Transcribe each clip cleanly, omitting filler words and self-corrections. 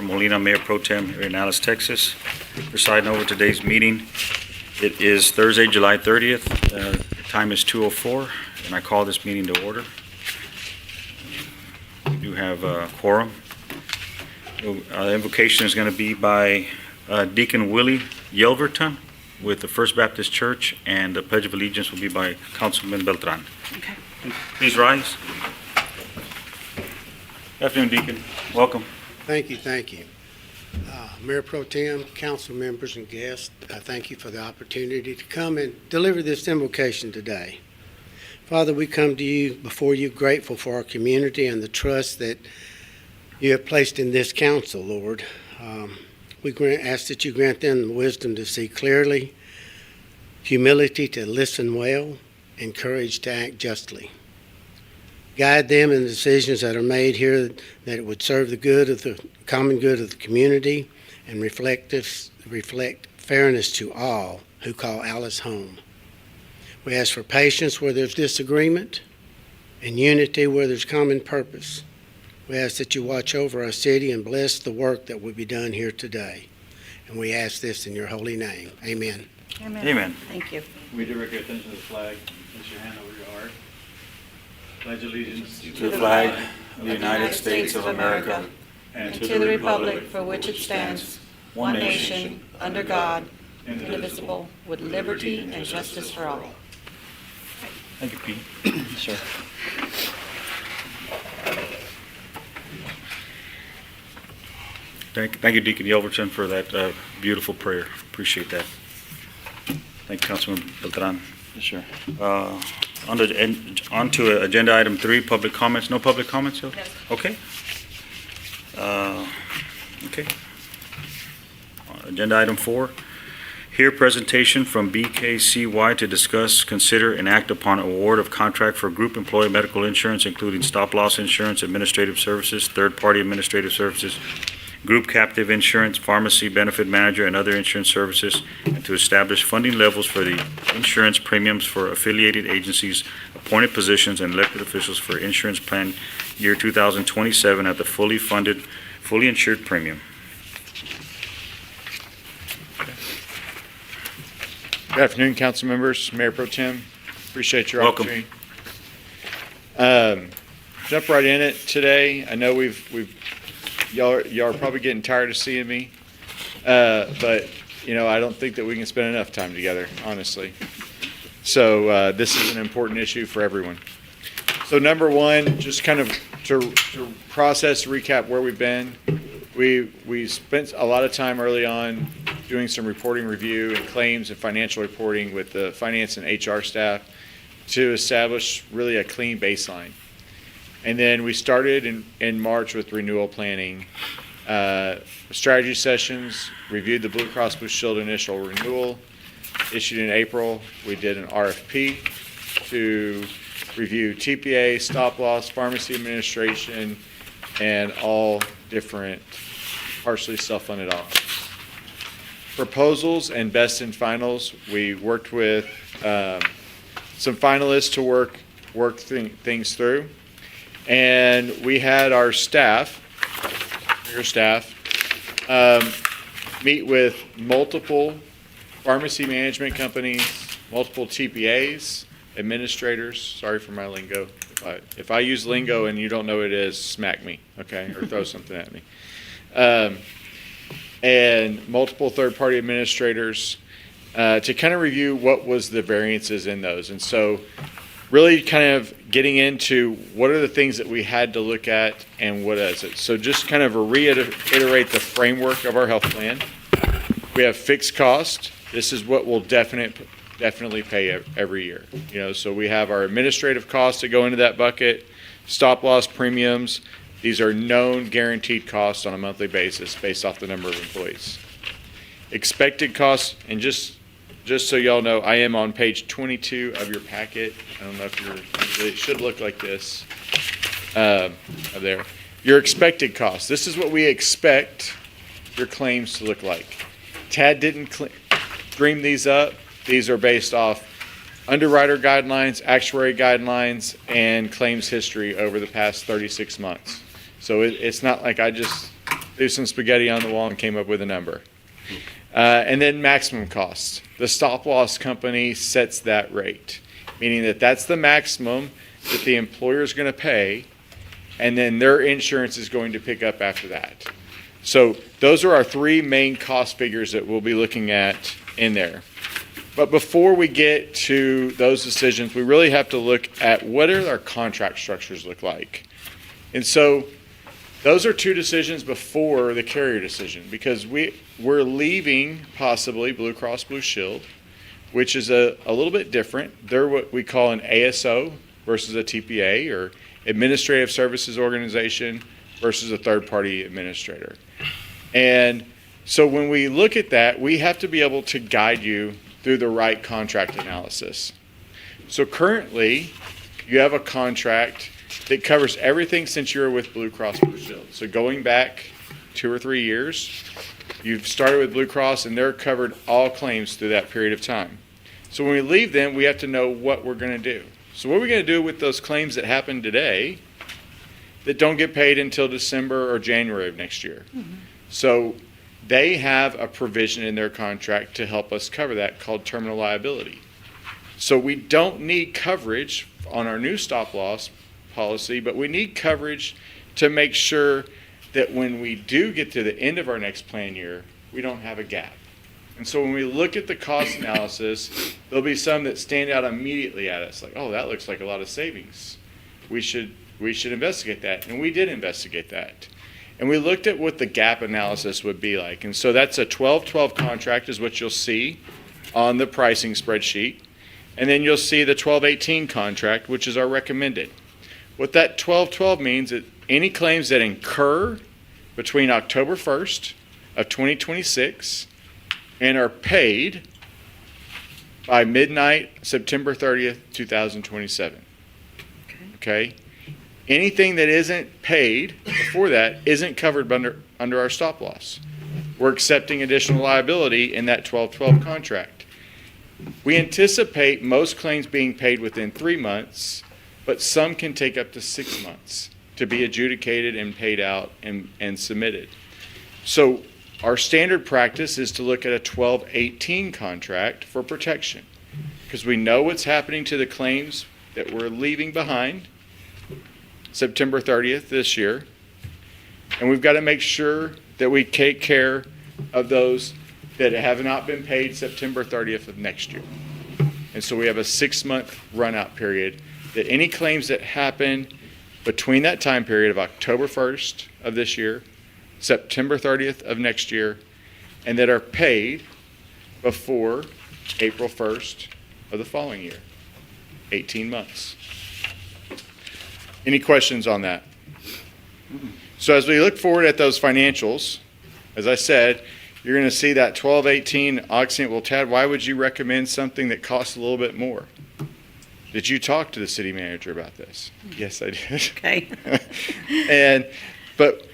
Molina, Mayor Pro Tem here in Alice, Texas. Presiding over today's meeting. It is Thursday, July 30th. The time is 2:04, and I call this meeting to order. We do have a quorum. The invocation is going to be by Deacon Willie Yelverton with the First Baptist Church, and the Pledge of Allegiance will be by Councilman Beltran. Okay. Please rise. Good afternoon, Deacon. Welcome. Thank you. Mayor Pro Tem, council members, and guests, I thank you for the opportunity to come and deliver this invocation today. Father, we come to you before you grateful for our community and the trust that you have placed in this council, Lord. We ask that you grant them the wisdom to see clearly, humility to listen well, and courage to act justly. Guide them in the decisions that are made here, that it would serve the good of the common good of the community and reflect fairness to all who call Alice home. We ask for patience where there's disagreement and unity where there's common purpose. We ask that you watch over our city and bless the work that will be done here today. And we ask this in your holy name. Amen. Amen. Thank you. We direct your attention to the flag. Place your hand over your heart. Pledge allegiance To the flag of the United States of America and to the republic for which it stands, one nation, under God, indivisible, with liberty and justice for all. Thank you, Pete. Sir. Thank you, Deacon Yelverton, for that beautiful prayer. Appreciate that. Thank you, Councilman Beltran. Yes, sir. On to agenda item 3, public comments. No public comments, Joe? Yes. Okay. Okay. Agenda item 4, hear presentation from BKCY to discuss, consider, and act upon award of contract for group employee medical insurance, including stop-loss insurance, administrative services, third-party administrative services, group captive insurance, pharmacy benefit manager, and other insurance services, and to establish funding levels for the insurance premiums for affiliated agencies, appointed positions, and elected officials for insurance plan year 2027 at the fully funded, fully insured premium. Good afternoon, council members, Mayor Pro Tem. Appreciate your Welcome. opportunity. Jump right in it today. I know y'all are probably getting tired of seeing me, but I don't think that we can spend enough time together, honestly. So this is an important issue for everyone. So number one, just kind of to recap where we've been. We spent a lot of time early on doing some reporting review and claims and financial reporting with the finance and HR staff to establish really a clean baseline. And then we started in March with renewal planning, strategy sessions, reviewed the Blue Cross Blue Shield initial renewal, issued in April. We did an RFP to review TPA, stop loss, pharmacy administration, and all different partially self-funded options. Proposals and best and finals, we worked with some finalists to work things through. And we had our staff, meet with multiple pharmacy management companies, multiple TPAs, administrators. Sorry for my lingo. If I use lingo and you don't know what it is, smack me, okay, or throw something at me. And multiple third-party administrators to kind of review what was the variances in those. And so really kind of getting into what are the things that we had to look at and what is it. So just kind of reiterate the framework of our health plan. We have fixed cost. This is what we'll definitely pay every year. So we have our administrative costs that go into that bucket, stop loss premiums. These are known guaranteed costs on a monthly basis based off the number of employees. Expected costs, and just so y'all know, I am on page 22 of your packet. I don't know if it should look like this there. Your expected costs. This is what we expect your claims to look like. TAD didn't dream these up. These are based off underwriter guidelines, actuary guidelines, and claims history over the past 36 months. So it's not like I just threw some spaghetti on the wall and came up with a number. And then maximum cost. The stop loss company sets that rate, meaning that that's the maximum that the employer is going to pay, and then their insurance is going to pick up after that. So those are our three main cost figures that we'll be looking at in there. But before we get to those decisions, we really have to look at what do our contract structures look like. And so those are two decisions before the carrier decision, because we're leaving possibly Blue Cross Blue Shield, which is a little bit different. They're what we call an ASO versus a TPA, or Administrative Services Organization versus a third-party administrator. And so when we look at that, we have to be able to guide you through the right contract analysis. So currently, you have a contract that covers everything since you were with Blue Cross Blue Shield. So going back 2 or 3 years, you've started with Blue Cross and they're covered all claims through that period of time. So when we leave them, we have to know what we're going to do. So what are we going to do with those claims that happen today that don't get paid until December or January of next year? So they have a provision in their contract to help us cover that called terminal liability. So we don't need coverage on our new stop loss policy, but we need coverage to make sure that when we do get to the end of our next plan year, we don't have a gap. And so when we look at the cost analysis, there'll be some that stand out immediately at us, like, oh, that looks like a lot of savings. We should investigate that. And we did investigate that. And we looked at what the gap analysis would be like. And so that's a 12-12 contract is what you'll see on the pricing spreadsheet. And then you'll see the 12-18 contract, which is our recommended. What that 12-12 means is any claims that incur between October 1st of 2026 and are paid by midnight, September 30th, 2027. Okay? Anything that isn't paid before that isn't covered under our stop loss. We're accepting additional liability in that 12-12 contract. We anticipate most claims being paid within 3 months, but some can take up to 6 months to be adjudicated and paid out and submitted. So our standard practice is to look at a 12-18 contract for protection, because we know what's happening to the claims that we're leaving behind September 30th this year, and we've got to make sure that we take care of those that have not been paid September 30th of next year. And so we have a 6-month run-out period that any claims that happen between that time period of October 1st of this year, September 30th of next year, and that are paid before April 1st of the following year, 18 months. Any questions on that? So as we look forward at those financials, as I said, you're going to see that 12-18 Occident. Well, Tad, why would you recommend something that costs a little bit more? Did you talk to the city manager about this? Yes, I did. Okay. But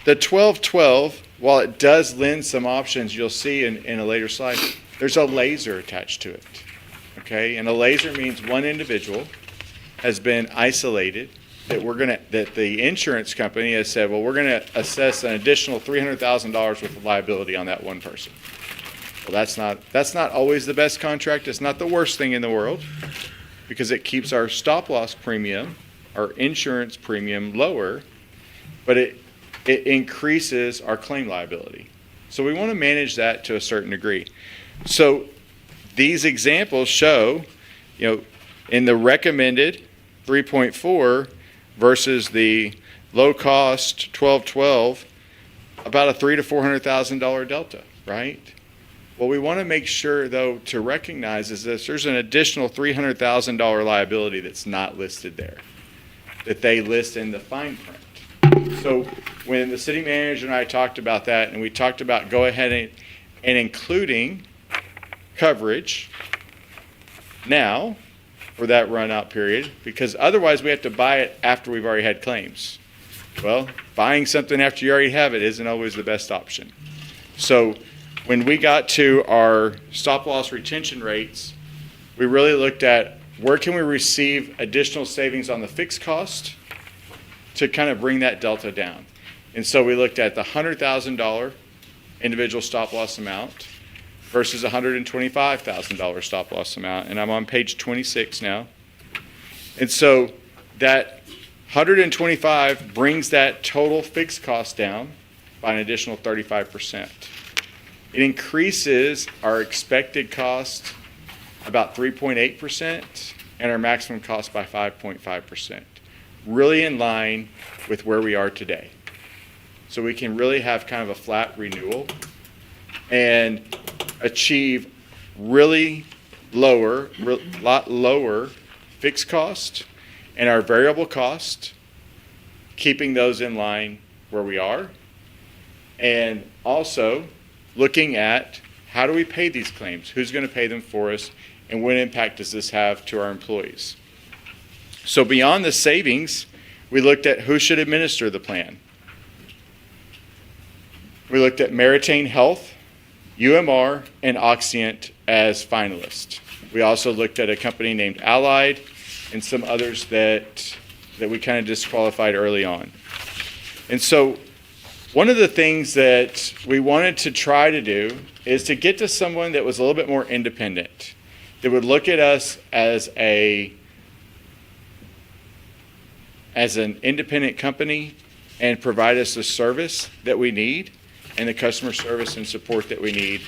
the 12-12, while it does lend some options, you'll see in a later slide, there's a laser attached to it. Okay, and a laser means one individual has been isolated that the insurance company has said, well, we're going to assess an additional $300,000 worth of liability on that one person. Well, that's not always the best contract. It's not the worst thing in the world, because it keeps our stop loss premium, our insurance premium lower, but it increases our claim liability. So we want to manage that to a certain degree. So these examples show, in the recommended 3.4 versus the low cost 12-12, about a $300,000 to $400,000 delta, right? What we want to make sure, though, to recognize is this: there's an additional $300,000 liability that's not listed there, that they list in the fine print. So when the city manager and I talked about that, and we talked about go ahead and including coverage now for that run-out period, because otherwise we have to buy it after we've already had claims. Well, buying something after you already have it isn't always the best option. So when we got to our stop-loss retention rates, we really looked at where can we receive additional savings on the fixed cost to kind of bring that delta down. And so we looked at the $100,000 individual stop loss amount versus $125,000 stop loss amount. And I'm on page 26 now. And so that 125 brings that total fixed cost down by an additional 35%. It increases our expected cost about 3.8% and our maximum cost by 5.5%. Really in line with where we are today. So we can really have kind of a flat renewal and achieve really lot lower fixed cost and our variable cost, keeping those in line where we are. And also looking at how do we pay these claims? Who's going to pay them for us? And what impact does this have to our employees? So beyond the savings, we looked at who should administer the plan. We looked at Meritain Health, UMR, and Oxient as finalists. We also looked at a company named Allied and some others that we kind of disqualified early on. And so one of the things that we wanted to try to do is to get to someone that was a little bit more independent, that would look at us as an independent company and provide us the service that we need and the customer service and support that we need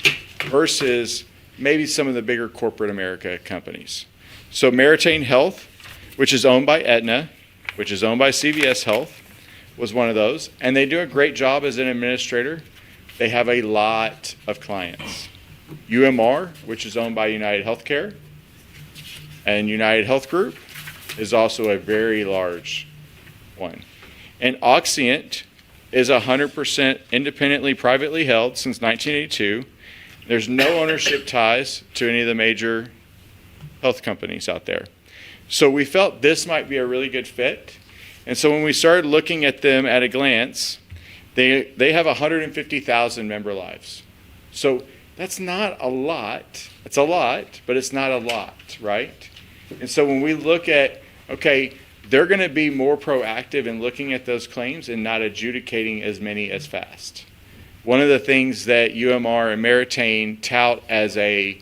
versus maybe some of the bigger corporate America companies. So Meritain Health, which is owned by Aetna, which is owned by CVS Health, was one of those. And they do a great job as an administrator. They have a lot of clients. UMR, which is owned by United Healthcare, and United Health Group is also a very large one. And Oxient is 100% independently, privately held since 1982. There's no ownership ties to any of the major health companies out there. So we felt this might be a really good fit. And so when we started looking at them at a glance, they have 150,000 member lives. So that's not a lot. It's a lot, but it's not a lot, right? And so when we look at, okay, they're going to be more proactive in looking at those claims and not adjudicating as many as fast. One of the things that UMR and Meritain tout as a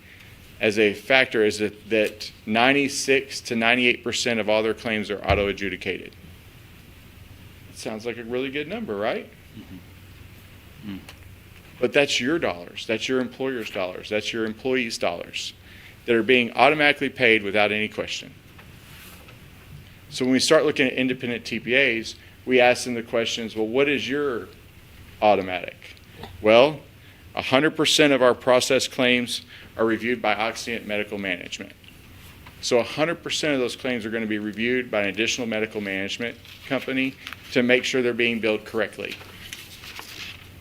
factor is that 96 to 98% of all their claims are auto adjudicated. Sounds like a really good number, right? Mm-hmm. Mm. But that's your dollars. That's your employer's dollars. That's your employees' dollars that are being automatically paid without any question. So when we start looking at independent TPAs, we ask them the questions, well, what is your automatic? Well, 100% of our process claims are reviewed by Oxient Medical Management. So 100% of those claims are going to be reviewed by an additional medical management company to make sure they're being billed correctly.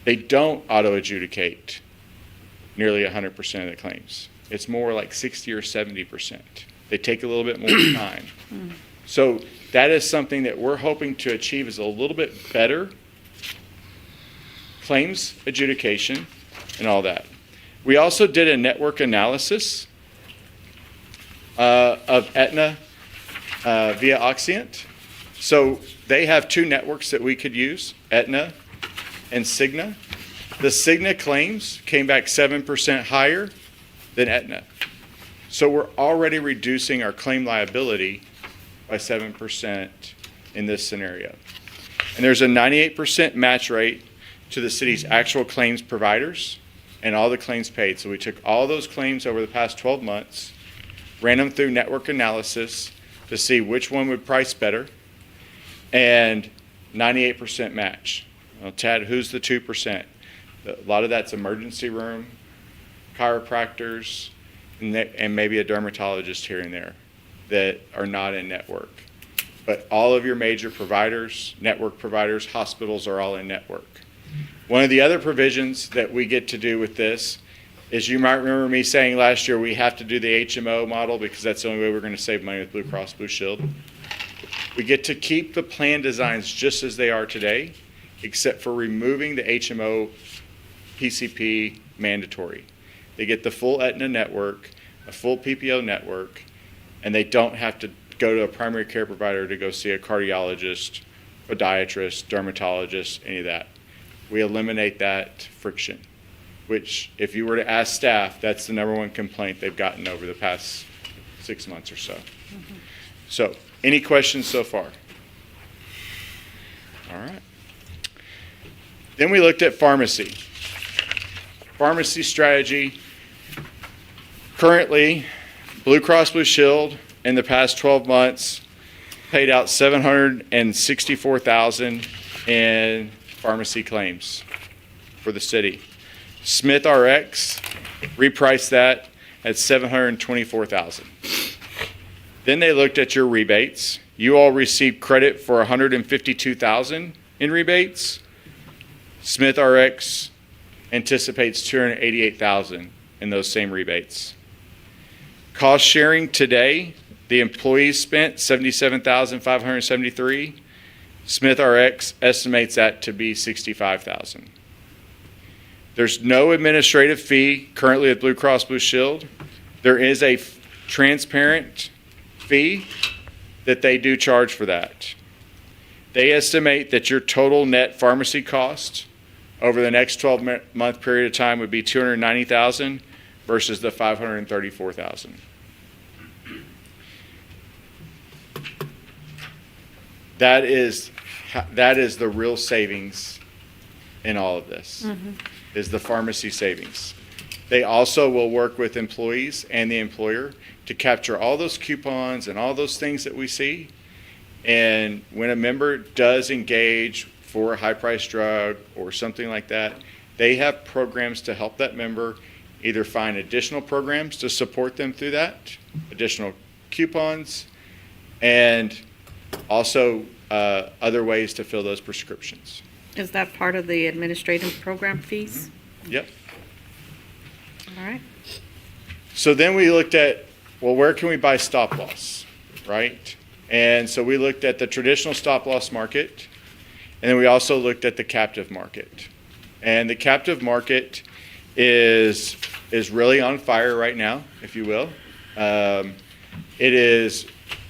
They don't auto-adjudicate nearly 100% of the claims. It's more like 60 or 70%. They take a little bit more time. So that is something that we're hoping to achieve is a little bit better claims adjudication and all that. We also did a network analysis of Aetna via Oxient. So they have two networks that we could use, Aetna and Cigna. The Cigna claims came back 7% higher than Aetna. So we're already reducing our claim liability by 7% in this scenario. And there's a 98% match rate to the city's actual claims providers and all the claims paid. So we took all those claims over the past 12 months, ran them through network analysis to see which one would price better, and 98% match. Well, Chad, who's the 2%? A lot of that's emergency room, chiropractors, and maybe a dermatologist here and there that are not in network. But all of your major providers, network providers, hospitals are all in network. One of the other provisions that we get to do with this is, you might remember me saying last year we have to do the HMO model because that's the only way we're going to save money with Blue Cross Blue Shield. We get to keep the plan designs just as they are today, except for removing the HMO PCP mandatory. They get the full Aetna network, a full PPO network, and they don't have to go to a primary care provider to go see a cardiologist, podiatrist, dermatologist, any of that. we eliminate that friction, which if you were to ask staff, that's the number one complaint they've gotten over the past 6 months or so. So, any questions so far? All right. Then we looked at pharmacy. Pharmacy strategy. Currently, Blue Cross Blue Shield in the past 12 months paid out $764,000 in pharmacy claims for the city. Smith RX repriced that at $724,000. Then they looked at your rebates. You all received credit for $152,000 in rebates. Smith RX anticipates $288,000 in those same rebates. Cost sharing today, the employees spent $77,573. Smith RX estimates that to be $65,000. There's no administrative fee currently at Blue Cross Blue Shield. There is a transparent fee that they do charge for that. They estimate that your total net pharmacy cost over the next 12-month period of time would be $290,000 versus the $534,000. That is the real savings in all of this, is the pharmacy savings. They also will work with employees and the employer to capture all those coupons and all those things that we see. And when a member does engage for a high-priced drug or something like that, they have programs to help that member either find additional programs to support them through that, additional coupons, and also other ways to fill those prescriptions. Is that part of the administrative program fees? Yep. All right. So then we looked at, well, where can we buy stop loss, right? And so we looked at the traditional stop loss market, and then we also looked at the captive market. And the captive market is really on fire right now, if you will. It is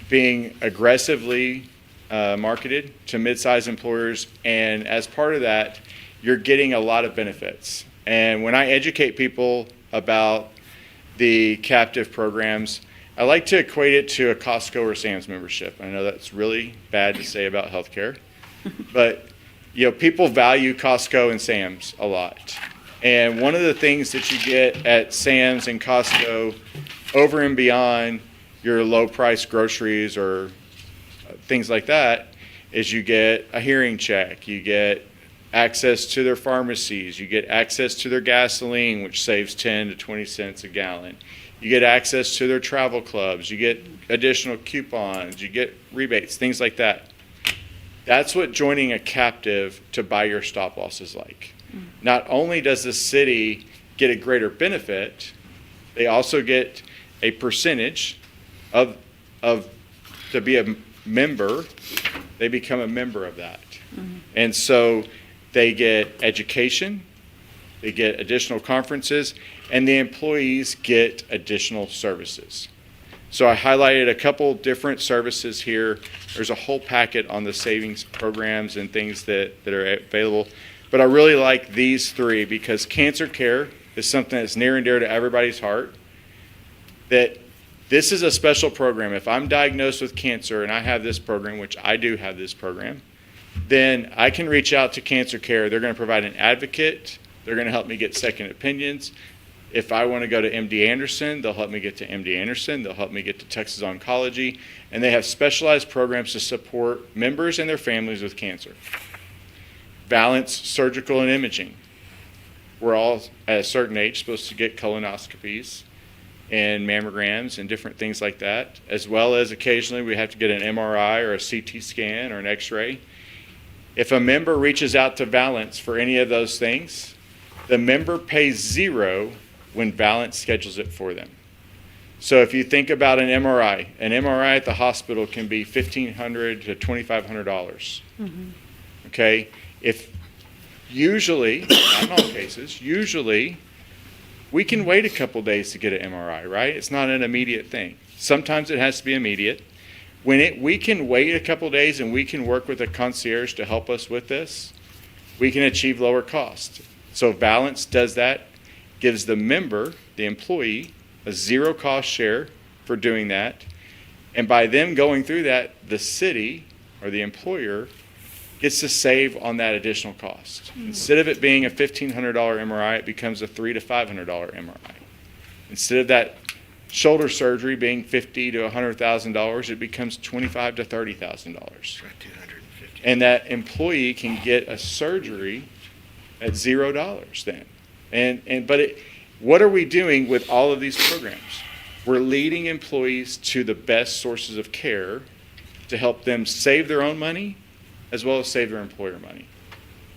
being aggressively marketed to mid-sized employers, and as part of that, you're getting a lot of benefits. And when I educate people about the captive programs, I like to equate it to a Costco or Sam's membership. I know that's really bad to say about healthcare, but people value Costco and Sam's a lot. And one of the things that you get at Sam's and Costco over and beyond your low-price groceries or things like that is you get a hearing check, you get access to their pharmacies, you get access to their gasoline, which saves 10 to 20 cents a gallon. You get access to their travel clubs, you get additional coupons, you get rebates, things like that. That's what joining a captive to buy your stop loss is like. Not only does the city get a greater benefit, they also get a percentage of to be a member, they become a member of that. And so they get education, they get additional conferences, and the employees get additional services. So I highlighted a couple different services here. There's a whole packet on the savings programs and things that are available. But I really like these three because cancer care is something that's near and dear to everybody's heart. That this is a special program. If I'm diagnosed with cancer and I have this program, which I do have this program, then I can reach out to Cancer Care. They're going to provide an advocate. They're going to help me get second opinions. If I want to go to MD Anderson, they'll help me get to MD Anderson. They'll help me get to Texas Oncology. And they have specialized programs to support members and their families with cancer. Valence Surgical and Imaging. We're all, at a certain age, supposed to get colonoscopies and mammograms and different things like that, as well as occasionally we have to get an MRI or a CT scan or an X-ray. If a member reaches out to Valence for any of those things, the member pays $0 when Valence schedules it for them. So if you think about an MRI at the hospital can be $1,500 to $2,500. Okay? If usually, not in all cases, usually we can wait a couple days to get an MRI, right? It's not an immediate thing. Sometimes it has to be immediate. We can wait a couple days and we can work with a concierge to help us with this, we can achieve lower cost. So Balance does that, gives the member, the employee, a zero cost share for doing that. And by them going through that, the city or the employer gets to save on that additional cost. Instead of it being a $1,500 MRI, it becomes a $300 to $500 MRI. Instead of that shoulder surgery being $50,000 to $100,000, it becomes $25,000 to $30,000. And that employee can get a surgery at $0 then. What are we doing with all of these programs? We're leading employees to the best sources of care to help them save their own money as well as save their employer money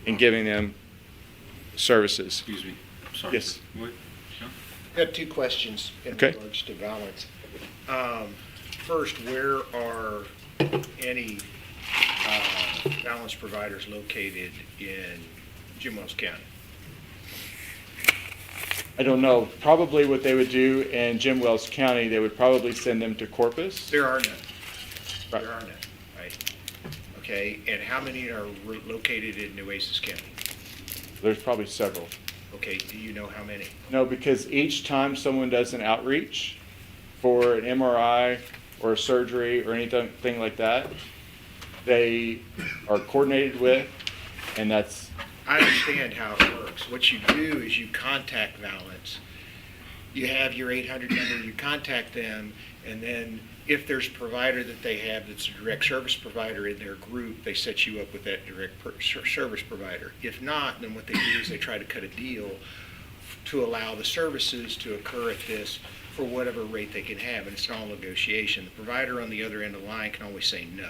and giving them services. Excuse me. Sorry. Yes. What? I have two questions in Okay. regards to Balance. First, where are any Balance providers located in Jim Wells County? I don't know. Probably what they would do in Jim Wells County, they would probably send them to Corpus. There are none. Right. There are none, right? Okay, and how many are located in Nueces County? There's probably several. Okay, do you know how many? No, because each time someone does an outreach for an MRI or a surgery or anything like that, they are coordinated with, and that's, I understand how it works. What you do is you contact Balance. You have your 800 number, you contact them, and then if there's a provider that they have that's a direct service provider in their group, they set you up with that direct service provider. If not, then what they do is they try to cut a deal to allow the services to occur at this for whatever rate they can have, and it's all negotiation. The provider on the other end of the line can always say no.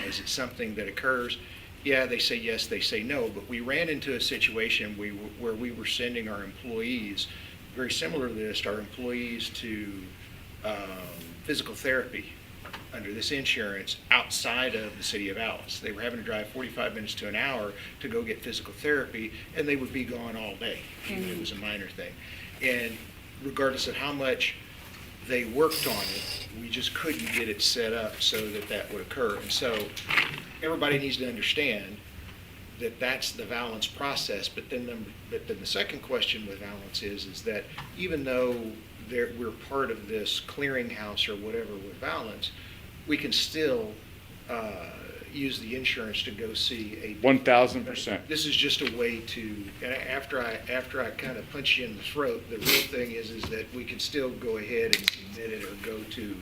Is it something that occurs? Yeah, they say yes, they say no, but we ran into a situation where we were sending our employees, very similar to this, our employees to physical therapy under this insurance outside of the city of Alice. They were having to drive 45 minutes to an hour to go get physical therapy, and they would be gone all day, even if it was a minor thing. And regardless of how much they worked on it, we just couldn't get it set up so that that would occur. And so everybody needs to understand that that's the Balance process. But then the second question with Balance is that even though we're part of this clearinghouse or whatever with Balance, we can still use the insurance to go see a 1,000%. This is just a way to, and after I kind of punch you in the throat, the real thing is that we can still go ahead and submit it or go to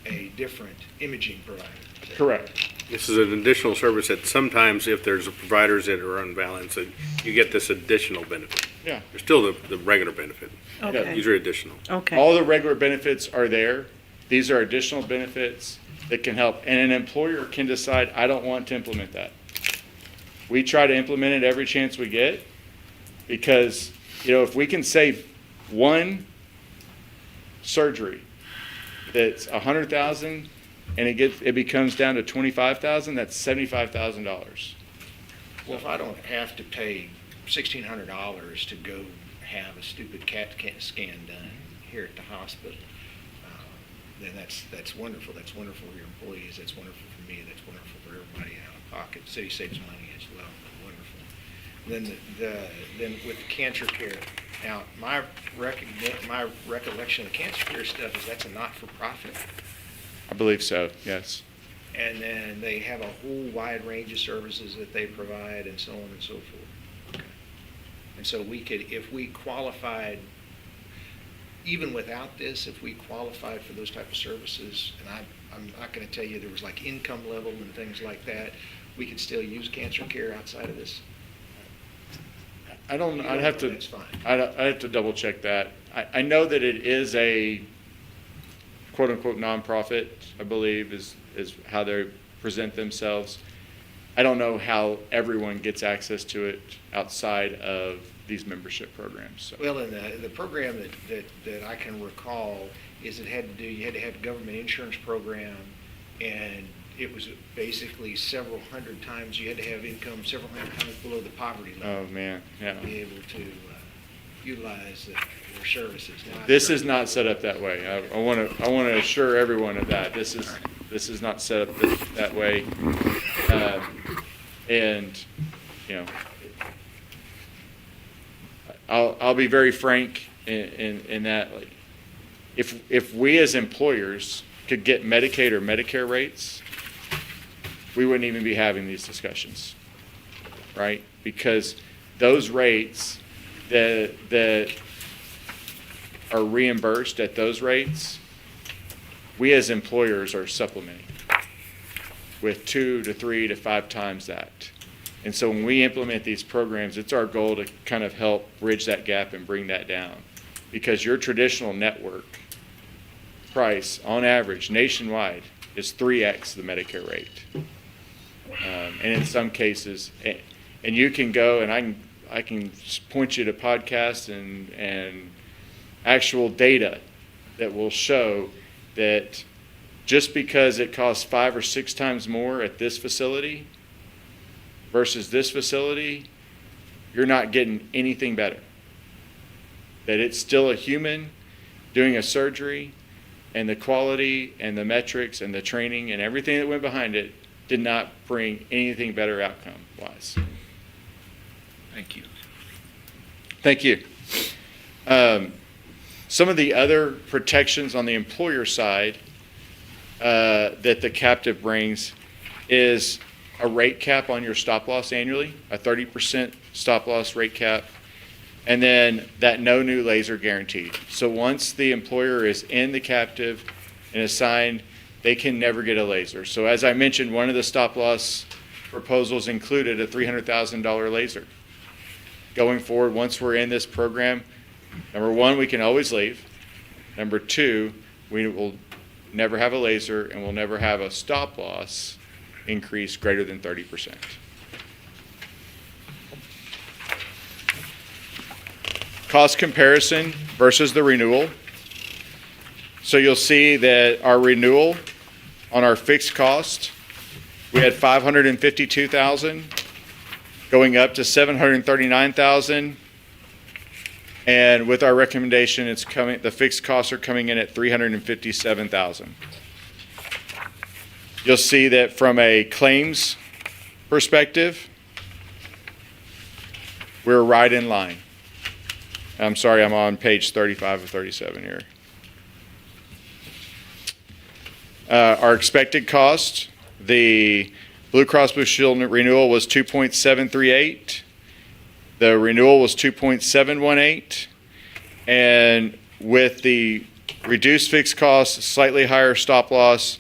a different imaging provider. Correct. This is an additional service that sometimes if there's providers that are unbalanced, that you get this additional benefit. Yeah. There's still the regular benefit. Okay. These are additional. Okay. All the regular benefits are there. These are additional benefits that can help. And an employer can decide, I don't want to implement that. We try to implement it every chance we get because, if we can save one surgery that's $100,000 and it becomes down to $25,000, that's $75,000. Well, if I don't have to pay $1,600 to go have a stupid CAT scan done here at the hospital, then that's wonderful. That's wonderful for your employees. That's wonderful for me. That's wonderful for everybody out of pocket. The city saves money as well. Wonderful. Then with the cancer care, now my recollection of cancer care stuff is that's a not-for-profit. I believe so, yes. And then they have a whole wide range of services that they provide and so on and so forth. Okay. And so we could, if we qualified, even without this, if we qualified for those type of services, and I'm not going to tell you there was like income level and things like that, we could still use cancer care outside of this? I'd have to, That's fine. I'd have to double check that. I know that it is a quote unquote nonprofit, I believe is how they present themselves. I don't know how everyone gets access to it outside of these membership programs. So. Well, in the program that I can recall is you had to have a government insurance program, and it was basically several hundred times, you had to have income several hundred times below the poverty level Oh man, yeah. to be able to utilize their services. Now, This is not set up that way. I want to assure everyone of that. This is not set up that way. And you know, I'll be very frank in that, like, if we as employers could get Medicaid or Medicare rates, we wouldn't even be having these discussions, right? Because those rates that are reimbursed at those rates, we as employers are supplementing with 2 to 3 to 5 times that. And so when we implement these programs, it's our goal to kind of help bridge that gap and bring that down. Because your traditional network price, on average, nationwide, is 3x the Medicare rate. And in some cases, and you can go, and I can point you to podcasts and actual data that will show that just because it costs 5 or 6 times more at this facility versus this facility, you're not getting anything better. That it's still a human doing a surgery, and the quality and the metrics and the training and everything that went behind it did not bring anything better outcome-wise. Thank you. Thank you. Some of the other protections on the employer side that the captive brings is a rate cap on your stop loss annually, a 30% stop loss rate cap, and then that no new laser guaranteed. So once the employer is in the captive and assigned, they can never get a laser. So as I mentioned, one of the stop loss proposals included a $300,000 laser. Going forward, once we're in this program, number one, we can always leave. Number two, we will never have a laser, and we'll never have a stop loss increase greater than 30%. Cost comparison versus the renewal. So you'll see that our renewal on our fixed cost, we had $552,000 going up to $739,000. And with our recommendation, the fixed costs are coming in at $357,000. You'll see that from a claims perspective, we're right in line. I'm sorry, I'm on page 35 of 37 here. Our expected cost, the Blue Cross Blue Shield renewal was 2.738. The renewal was 2.718. And with the reduced fixed costs, slightly higher stop loss,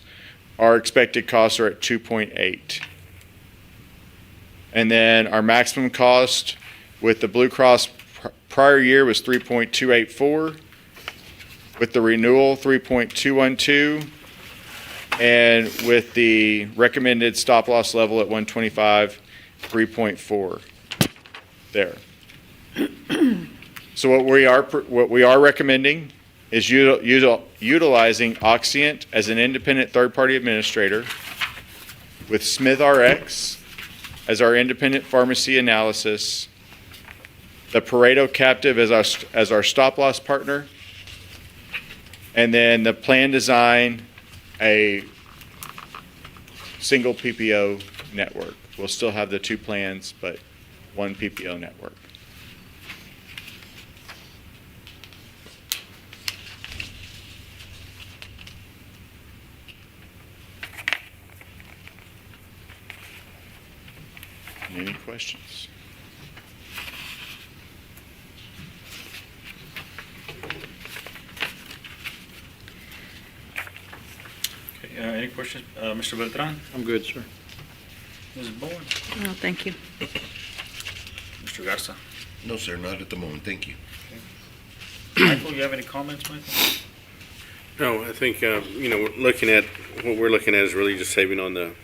our expected costs are at 2.8. And then our maximum cost with the Blue Cross prior year was 3.284. With the renewal, 3.212. And with the recommended stop loss level at 125, 3.4 there. So what we are recommending is utilizing Oxient as an independent third-party administrator with SmithRx as our independent pharmacy analysis, the Pareto captive as our stop loss partner, and then the plan design, a single PPO network. We'll still have the 2 plans, but 1 PPO network. Any questions? Okay, any questions? Mr. Beltran? I'm good, sir. Mrs. Bowen? No, thank you. Mr. Garza? No, sir, not at the moment. Thank you. Michael, you have any comments, Michael? No, I think, we're looking at, what we're looking at is really just saving on the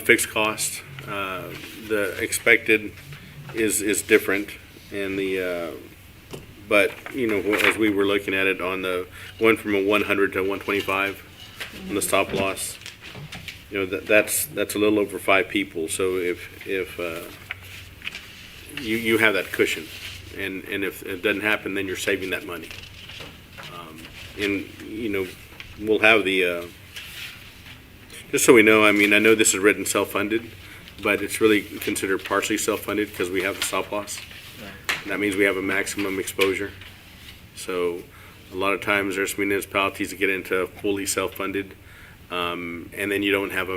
fixed cost. The expected is different, and but, as we were looking at it on the one from a 100 to 125 on the stop loss, that's a little over 5 people. So if you have that cushion, and if it doesn't happen, then you're saving that money. We'll have the, just so we know, I know this is written self-funded, but it's really considered partially self-funded because we have the stop loss. That means we have a maximum exposure. So a lot of times there's municipalities that get into fully self-funded, and then you don't have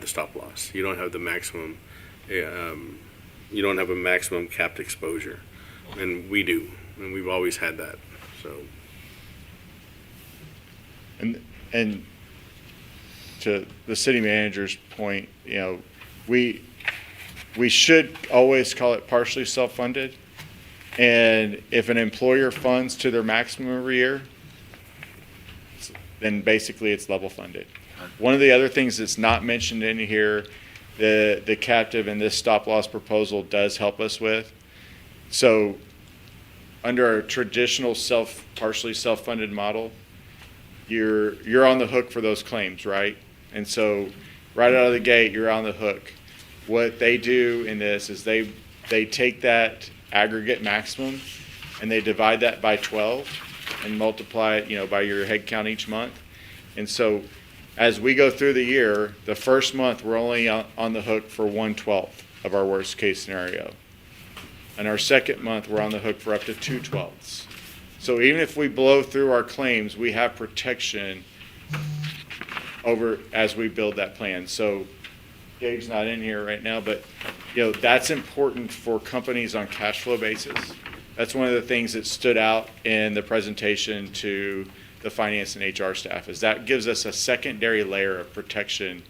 the stop loss. You don't have the maximum. You don't have a maximum capped exposure, and we do, and we've always had that. So And to the city manager's point, we should always call it partially self-funded. And if an employer funds to their maximum every year, then basically it's level funded. One of the other things that's not mentioned in here, the captive and this stop loss proposal does help us with. So under a traditional partially self-funded model, you're on the hook for those claims, right? And so right out of the gate, you're on the hook. What they do in this is they take that aggregate maximum and they divide that by 12 and multiply it, by your head count each month. And so as we go through the year, the first month we're only on the hook for 1/12 of our worst case scenario. And our second month we're on the hook for up to 2/12. So even if we blow through our claims, we have protection over as we build that plan. So Gabe's not in here right now, but that's important for companies on cash flow basis. That's one of the things that stood out in the presentation to the finance and HR staff, is that gives us a secondary layer of protection,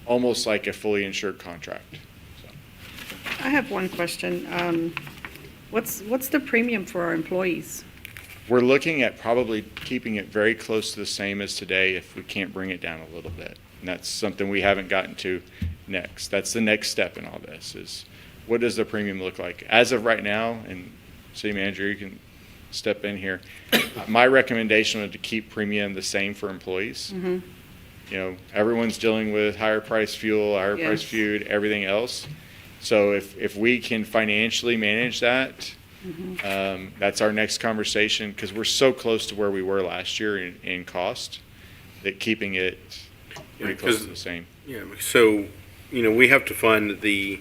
almost like a fully insured contract. I have one question. What's the premium for our employees? We're looking at probably keeping it very close to the same as today if we can't bring it down a little bit. And that's something we haven't gotten to next. That's the next step in all this, is what does the premium look like? As of right now, and city manager, you can step in here. My recommendation would to keep premium the same for employees. Everyone's dealing with higher price fuel, higher price Yes. food, everything else. So if we can financially manage that, that's our next conversation, because we're so close to where we were last year in cost, that keeping it pretty close to the same. yeah, so we have to fund the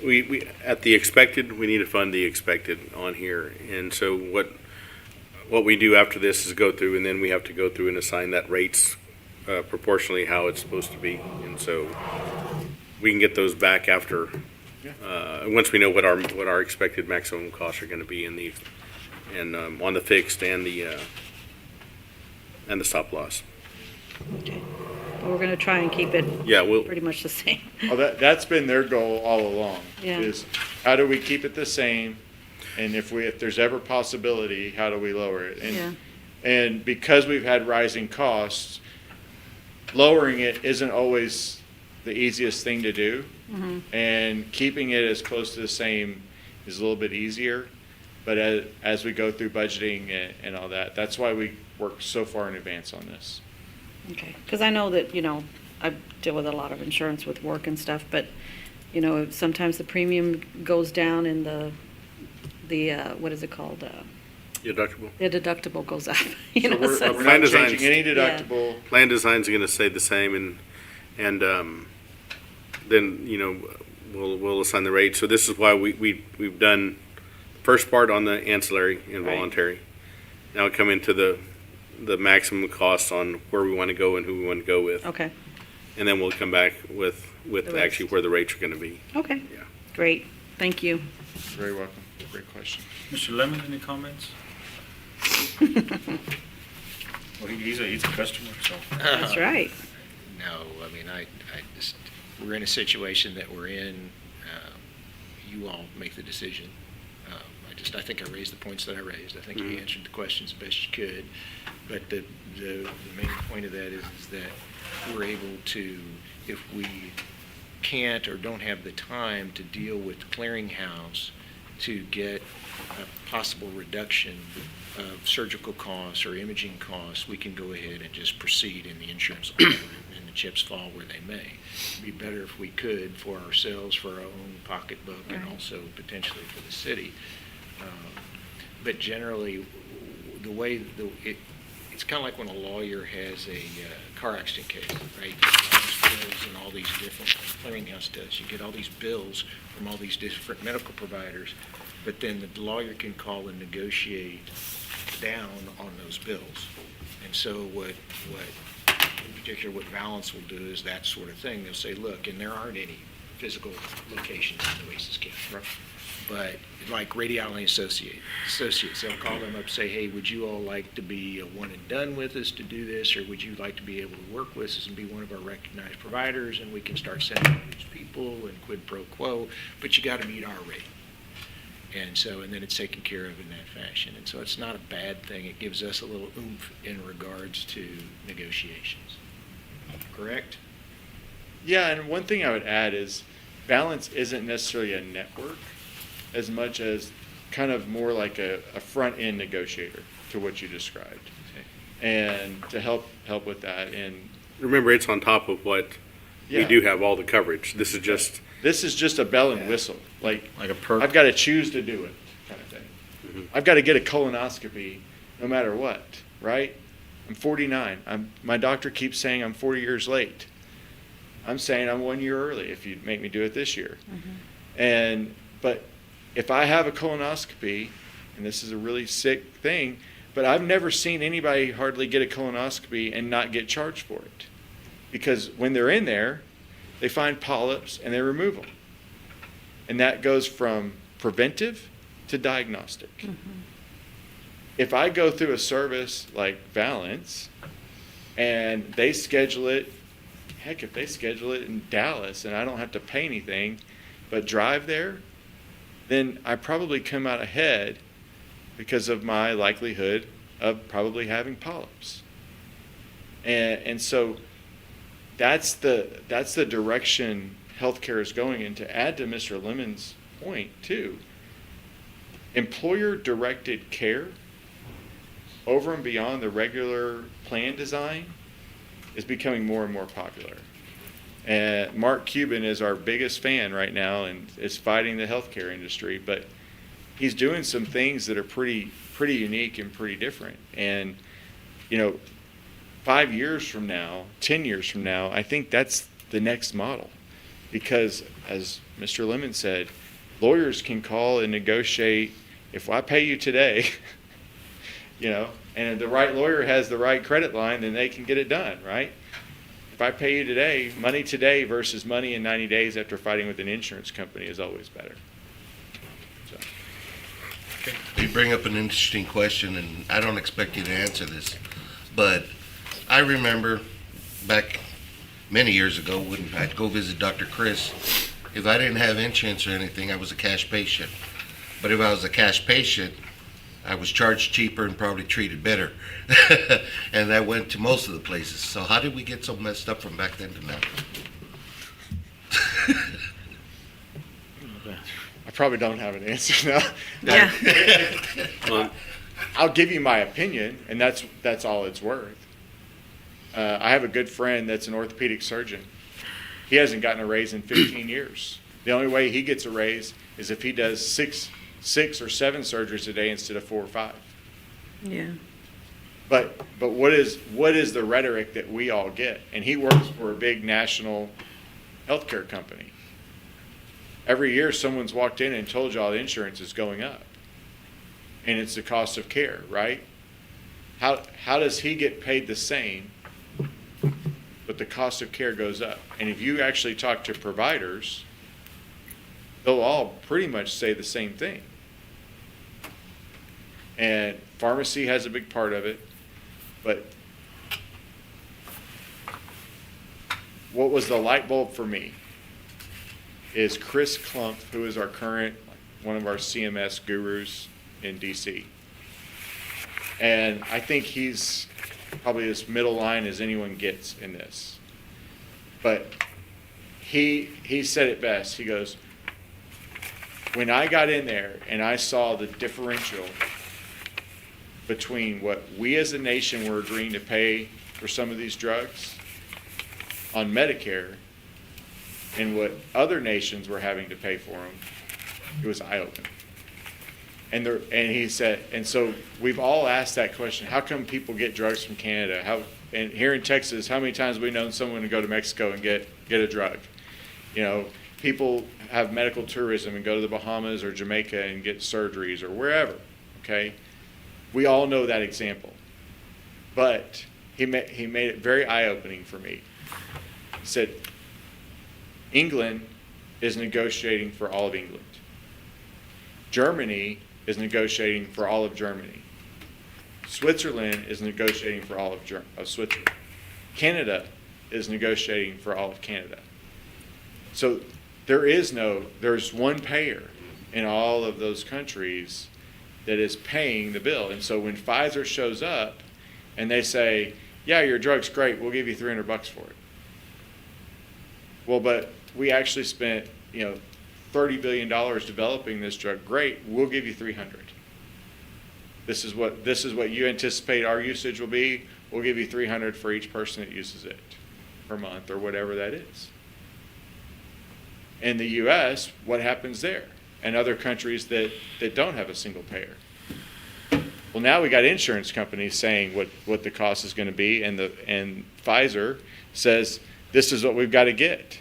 we at the expected. We need to fund the expected on here, and so what we do after this is go through, and then we have to go through and assign that rates proportionally how it's supposed to be, and so we can get those back after once we know what our expected maximum costs are going to be on the fixed and the stop loss. Okay. But we're going to try and keep it Yeah, we'll pretty much the same. Well, that's been their goal all along, Yeah. is how do we keep it the same? And if there's ever possibility, how do we lower it? Yeah. And because we've had rising costs, lowering it isn't always the easiest thing to do. And keeping it as close to the same is a little bit easier. But as we go through budgeting and all that, that's why we work so far in advance on this. Okay. Because I know that, I deal with a lot of insurance with work and stuff, but, sometimes the premium goes down and the what is it called? deductible. The deductible goes up. So we're Plan not designs. changing any deductible. Plan design's going to stay the same, and then we'll assign the rate. So this is why we've done the first part on the ancillary and Right. voluntary. Now we come into the maximum cost on where we want to go and who we want to go with, Okay. and then we'll come back with The actually rest. where the rates are going to be. Okay. Yeah. Great. Thank you. Very welcome. Great question. Mr. Lemon, any comments? Well, he's a customer, so. That's right. No, I mean, I just, we're in a situation that we're in. You all make the decision. I think I raised the points that I raised. I think you answered the questions the best you could. But the main point of that is that we're able to, if we can't or don't have the time to deal with clearinghouse to get a possible reduction of surgical costs or imaging costs, we can go ahead and just proceed in the insurance line and the chips fall where they may. It'd be better if we could for ourselves, for our own pocketbook, and Right. also potentially for the city. But generally, the way it's kind of like when a lawyer has a car accident case, right? All these bills and all these different, clearinghouse does. You get all these bills from all these different medical providers, but then the lawyer can call and negotiate down on those bills. And so what in particular, what Valence will do is that sort of thing. They'll say, look, and there aren't any physical locations in Oasis County. But like Radiology Associates, they'll call them up, say, hey, would you all like to be a one and done with us to do this, or would you like to be able to work with us and be one of our recognized providers, and we can start sending these people and quid pro quo, but you got to meet our rate. And so, and then it's taken care of in that fashion. And so it's not a bad thing. It gives us a little oomph in regards to negotiations. Correct? Yeah, and one thing I would add is Balance isn't necessarily a network as much as kind of more like a front-end negotiator to what you described. And to help with that. And Remember, it's on top of what we Yeah. do have all the coverage. This is just a bell and whistle. Like a perk. I've got to choose to do it kind of thing. I've got to get a colonoscopy no matter what, right? I'm 49. My doctor keeps saying I'm 40 years late. I'm saying I'm 1 year early if you make me do it this year. But if I have a colonoscopy, and this is a really sick thing, but I've never seen anybody hardly get a colonoscopy and not get charged for it. Because when they're in there, they find polyps and they remove them. And that goes from preventive to diagnostic. If I go through a service like Valence and they schedule it, heck, if they schedule it in Dallas and I don't have to pay anything but drive there, then I probably come out ahead because of my likelihood of probably having polyps. And so that's the direction healthcare is going in. To add to Mr. Lemon's point too, employer-directed care over and beyond the regular plan design is becoming more and more popular. And Mark Cuban is our biggest fan right now and is fighting the healthcare industry, but he's doing some things that are pretty unique and pretty different. And, 5 years from now, 10 years from now, I think that's the next model. Because, as Mr. Lemon said, lawyers can call and negotiate, if I pay you today, and if the right lawyer has the right credit line, then they can get it done, right? If I pay you today, money today versus money in 90 days after fighting with an insurance company is always better. You bring up an interesting question, and I don't expect you to answer this, but I remember back many years ago when I'd go visit Dr. Chris, if I didn't have insurance or anything, I was a cash patient. But if I was a cash patient, I was charged cheaper and probably treated better. And that went to most of the places. So how did we get so messed up from back then to now? I probably don't have an answer now. Yeah. Well, I'll give you my opinion, and that's all it's worth. I have a good friend that's an orthopedic surgeon. He hasn't gotten a raise in 15 years. The only way he gets a raise is if he does six or seven surgeries a day instead of 4 or 5. Yeah. But what is the rhetoric that we all get? And he works for a big national healthcare company. Every year someone's walked in and told y'all the insurance is going up. And it's the cost of care, right? How does he get paid the same, but the cost of care goes up? And if you actually talk to providers, they'll all pretty much say the same thing. And pharmacy has a big part of it, but what was the light bulb for me is Chris Klump, who is our current, one of our CMS gurus in DC. And I think he's probably as middle line as anyone gets in this. But he said it best. He goes, when I got in there and I saw the differential between what we as a nation were agreeing to pay for some of these drugs on Medicare and what other nations were having to pay for them, it was eye-opening. And he said, and so we've all asked that question, how come people get drugs from Canada? And here in Texas, how many times have we known someone to go to Mexico and get a drug? You know, people have medical tourism and go to the Bahamas or Jamaica and get surgeries or wherever, okay? We all know that example. But he made it very eye-opening for me. He said, England is negotiating for all of England. Germany is negotiating for all of Germany. Switzerland is negotiating for all of Switzerland. Canada is negotiating for all of Canada. So there's one payer in all of those countries that is paying the bill. And so when Pfizer shows up and they say, yeah, your drug's great, we'll give you $300 for it. Well, but we actually spent, $30 billion developing this drug. Great, we'll give you $300. This is what you anticipate our usage will be. We'll give you $300 for each person that uses it per month or whatever that is. In the U.S., what happens there? And other countries that don't have a single payer. Well, now we got insurance companies saying what the cost is going to be, and Pfizer says this is what we've got to get.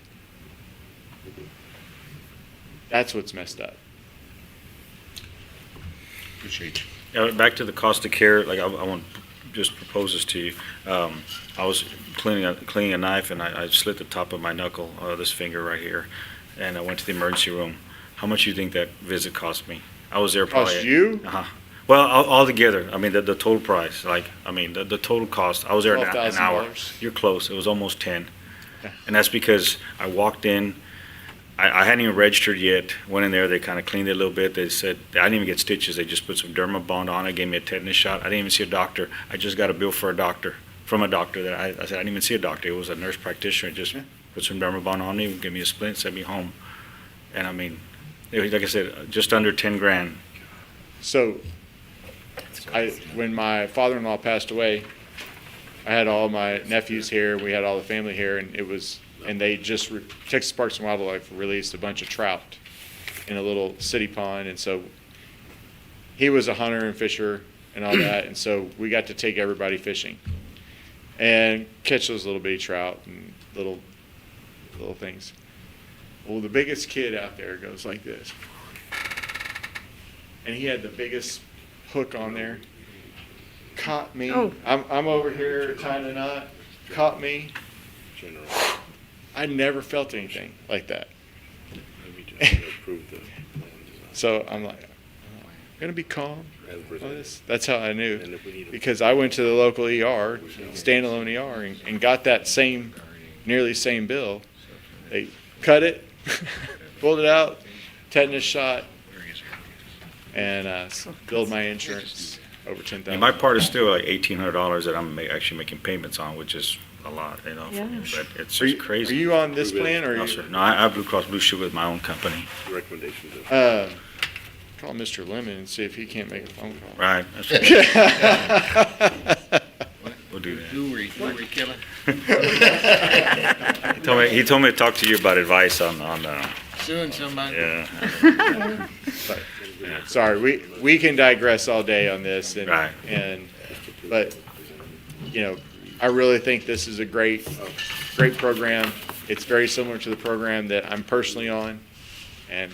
That's what's messed up. Appreciate you. Yeah, back to the cost of care, like I want to just propose this to you. I was cleaning a knife and I slit the top of my knuckle, this finger right here, and I went to the emergency room. How much do you think that visit cost me? I was there probably. Cost you? Uh-huh. Well, all together, I mean, the total price, the total cost, I was there an hour. $12,000. You're close, it was almost 10. Yeah. And that's because I walked in, I hadn't even registered yet, went in there, they kind of cleaned it a little bit, they said, I didn't even get stitches, they just put some Dermabond on it, gave me a tetanus shot, I didn't even see a doctor, I just got a bill from a doctor that I said, I didn't even see a doctor, it was a nurse practitioner, just put some Dermabond on me, give me a splint, sent me home. And I mean, like I said, just under 10 grand. So, when my father-in-law passed away, I had all my nephews here, we had all the family here, and they just, Texas Parks and Wildlife released a bunch of trout in a little city pond, and so he was a hunter and fisher and all that, and so we got to take everybody fishing and catch those little bitty trout and little things. Well, the biggest kid out there goes like this, and he had the biggest hook on there, caught me. Oh. I'm over here tying a knot, caught me. General, I never felt anything like that. maybe to approve the plan design So I'm like, I'm gonna be calm as on presented. this. That's how I knew, And if we need a- because I went to the local ER, standalone ER, and got that nearly same bill. They cut it, pulled it out, tetanus shot, and billed my insurance over $10,000. And my part is still like $1,800 that I'm actually making payments on, which is a lot, for Yeah. me, but it's Are just you, crazy. are you on this plan, or are No, you? sir. No, I have Blue Cross Blue Shield with my own company. Recommendations of. Call Mr. Lemon and see if he can't make a phone call. Right. That's right. We'll do that. Jewelry killer. He told me to talk to you about advice on Suing somebody. yeah. Sorry, we can digress all day on this, Right. but I really think this is a great program. It's very similar to the program that I'm personally on, and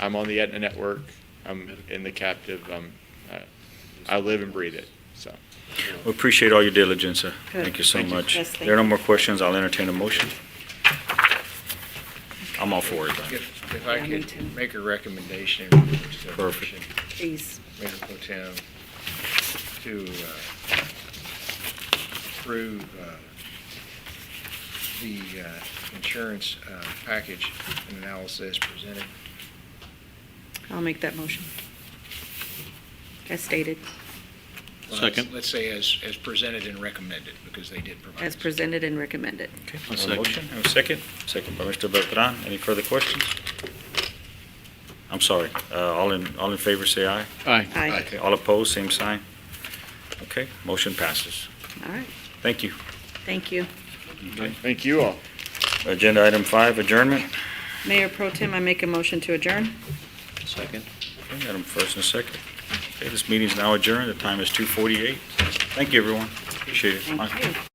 I'm on the Aetna network. I'm in the captive. I live and breathe it. So, We appreciate all your diligence, sir. Good. Thank you so much. Yes, thank There are no more questions. I'll entertain a motion. I'm all for it. If I me could too. make a recommendation. Perfect. Please. Mayor Pro Tem, to approve the insurance package and analysis presented. I'll make that motion. As stated, Second. Let's say as presented and recommended, because they did provide. as presented and recommended. Okay, I have a motion. I have a second. Second by Mr. Beltran. Any further questions? I'm sorry. All in favor, say aye. Aye. Okay, all opposed, same sign. Okay, motion passes. All right. Thank you. Thank you. thank you all. Agenda item 5, adjournment. Mayor Pro Tem, I make a motion to adjourn. Okay, Okay, got 'em first and a second. Okay, this meeting is now adjourned. The time is 2:48. Thank you, everyone. Appreciate it. Bye. Thank you.